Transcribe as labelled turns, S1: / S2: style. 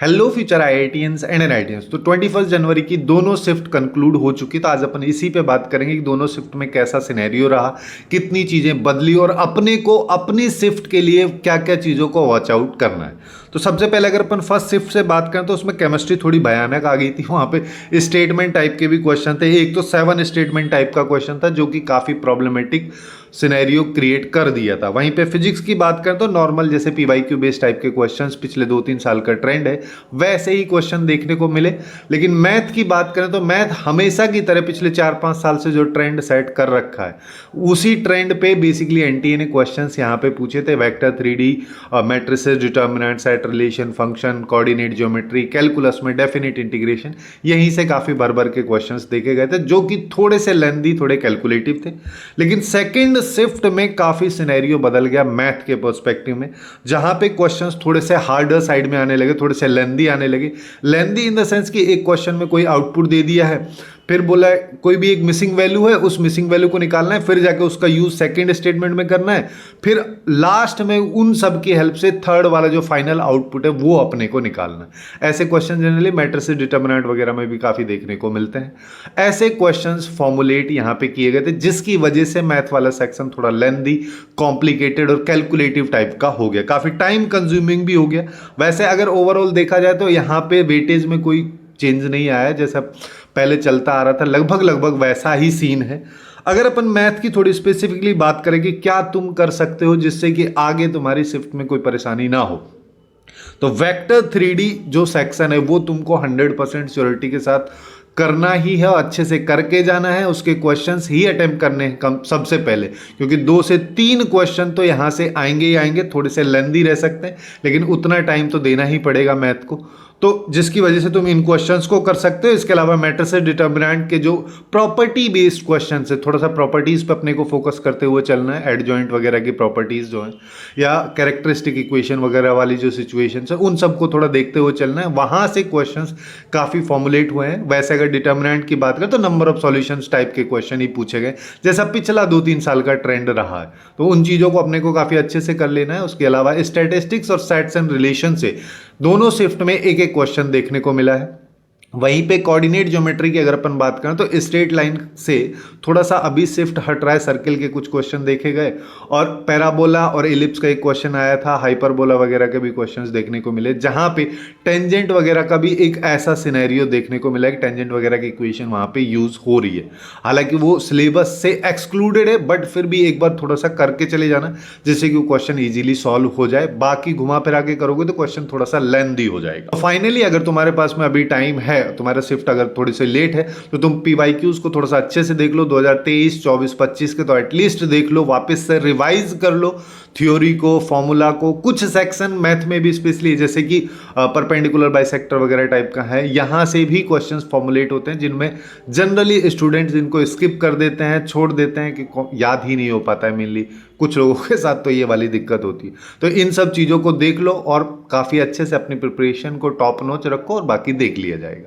S1: Hello future IITians and NITians. तो 21 जनवरी की दोनों शिफ्ट कंक्लूड हो चुकी। तो आज अपन इसी पे बात करेंगे कि दोनों शिफ्ट में कैसा सिनेरियो रहा, कितनी चीज़ें बदली और अपने को अपनी शिफ्ट के लिए क्या क्या चीज़ों को वॉच आउट करना है। तो सबसे पहले अगर अपन फर्स्ट शिफ्ट से बात करें तो उसमें केमिस्ट्री थोड़ी भयानक आ गई थी। वहाँ पे स्टेटमेंट टाइप के भी क्वेश्चन थे। एक तो 7 स्टेटमेंट टाइप का क्वेश्चन था जो कि काफ़ी प्रॉब्लमेटिक सिनेरियो क्रिएट कर दिया था। वहीं पे फिजिक्स की बात करें तो नॉर्मल जैसे पीवाईक्यू बेस्ड टाइप के क्वेश्चंस पिछले 2-3 साल का ट्रेंड है वैसे ही क्वेश्चन देखने को मिले। लेकिन मैथ की बात करें तो मैथ हमेशा की तरह पिछले 4-5 साल से जो ट्रेंड सेट कर रखा है उसी ट्रेंड पे बेसिकली एनटीए ने क्वेश्चंस यहाँ पे पूछे थे। Vector 3D, matrices, determinant, set relation, function, coordinate geometry, calculus में डेफिनेट इंटीग्रेशन, यहीं से काफ़ी भर भर के क्वेश्चंस देखे गए थे जो कि थोड़े से लेंदी, थोड़े कैलकुलेटिव थे। लेकिन सेकेंड शिफ्ट में काफ़ी सिनेरियो बदल गया मैथ के पर्सपेक्टिव में, जहां पे क्वेश्चंस थोड़े से हार्डर साइड में आने लगे, थोड़े से लेंदी आने लगे। लेंदी इन द सेंस कि एक क्वेश्चन में कोई आउटपुट दे दिया है, फिर बोला है कोई भी एक मिसिंग वैल्यू है, उस मिसिंग वैल्यू को निकालना है, फिर जाके उसका यूज सेकंड स्टेटमेंट में करना है, फिर लास्ट में उन सब की हेल्प से थर्ड वाला जो फाइनल आउटपुट है वो अपने को निकालना है। ऐसे क्वेश्चन जनरली मैट्रिसेस, डिटर्मिनेंट वगैरह में भी काफ़ी देखने को मिलते हैं। ऐसे क्वेश्चंस फॉर्मुलेट यहाँ पे किए गए थे जिसकी वजह से मैथ वाला सेक्शन थोड़ा लेंदी, कॉम्प्लिकेटेड और कैलकुलेटिव टाइप का हो गया, काफ़ी टाइम कंज्यूमिंग भी हो गया। वैसे अगर ओवरऑल देखा जाए तो यहाँ पे वेटेज में कोई चेंज नहीं आया, जैसा पहले चलता आ रहा था लगभग लगभग वैसा ही सीन है। अगर अपन मैथ की थोड़ी स्पेसिफिकली बात करें कि क्या तुम कर सकते हो जिससे कि आगे तुम्हारी शिफ्ट में कोई परेशानी ना हो, तो वेक्टर 3D जो सेक्शन है वो तुमको 100% श्योरिटी के साथ करना ही है, अच्छे से करके जाना है। उसके क्वेश्चंस ही अटेम्प्ट करने हैं कम सबसे पहले, क्योंकि 2 से 3 क्वेश्चन तो यहाँ से आएंगे ही आएंगे, थोड़े से लेंदी रह सकते हैं लेकिन उतना टाइम तो देना ही पड़ेगा मैथ को, तो जिसकी वजह से तुम इन क्वेश्चंस को कर सकते हो। इसके अलावा मैट्रिसेस, डिटर्मिनेंट के जो प्रॉपर्टी बेस्ड क्वेश्चन है, थोड़ा सा प्रॉपर्टीज पे अपने को फोकस करते हुए चलना है। एडजॉइंट वगैरह की प्रॉपर्टीज जो है या कैरेक्टरिस्टिक इक्वेशन वगैरह वाली जो सिचुएशन है उन सबको थोड़ा देखते हुए चलना है। वहां से क्वेश्चंस काफी फॉर्मुलेट हुए हैं। वैसे अगर डिटर्मिनेंट की बात करें तो नंबर ऑफ सॉल्यूशंस टाइप के क्वेश्चन ही पूछे गए जैसा पिछला 2-3 साल का ट्रेंड रहा है, तो उन चीजों को अपने को काफी अच्छे से कर लेना है। उसके अलावा स्टैटिस्टिक्स और सेट्स एंड रिलेशन से दोनों शिफ्ट में एक एक क्वेश्चन देखने को मिला है। वहीं पे कोऑर्डिनेट ज्योमेट्री की अगर अपन बात करें तो स्ट्रेट लाइन से थोड़ा सा अभी शिफ्ट हट रहा है, सर्किल के कुछ क्वेश्चन देखे गए और पैराबोला और एलिप्स का एक क्वेश्चन आया था, हाइपरबोला वगैरह के भी क्वेश्चंस देखने को मिले, जहां पे टेंजेंट वगैरह का भी एक ऐसा सिनेरियो देखने को मिला कि टेंजेंट वगैरह की इक्वेशन वहां पे यूज हो रही है। हालांकि वो सिलेबस से एक्सक्लूडेड है बट फिर भी एक बार थोड़ा सा करके चले जाना जिससे कि वो क्वेश्चन ईजिली सॉल्व हो जाए। बाकी घुमा फिरा के करोगे तो क्वेश्चन थोड़ा सा लेंदी हो जाएगा। फाइनली अगर तुम्हारे पास में अभी टाइम है, तुम्हारा शिफ्ट अगर थोड़ी सी लेट है तो तुम पीवाईक्यूज को थोड़ा सा अच्छे से देख लो, 2023, 24, 25 के तो एटलीस्ट देख लो, वापस से रिवाइज कर लो थ्योरी को, फॉर्मूला को। कुछ सेक्शन मैथ में भी स्पेशली जैसे कि परपेंडिकुलर बाइसेक्टर वगैरह टाइप का है, यहां से भी क्वेश्चंस फॉर्मुलेट होते हैं जिनमें जनरली स्टूडेंट्स इनको स्किप कर देते हैं, छोड़ देते हैं कि याद ही नहीं हो पाता है। मेनली कुछ लोगों के साथ तो ये वाली दिक्कत होती है। तो इन सब चीज़ों को देख लो और काफ़ी अच्छे से अपनी प्रिपरेशन को टॉप नॉच रखो और बाकी देख लिया जाएगा।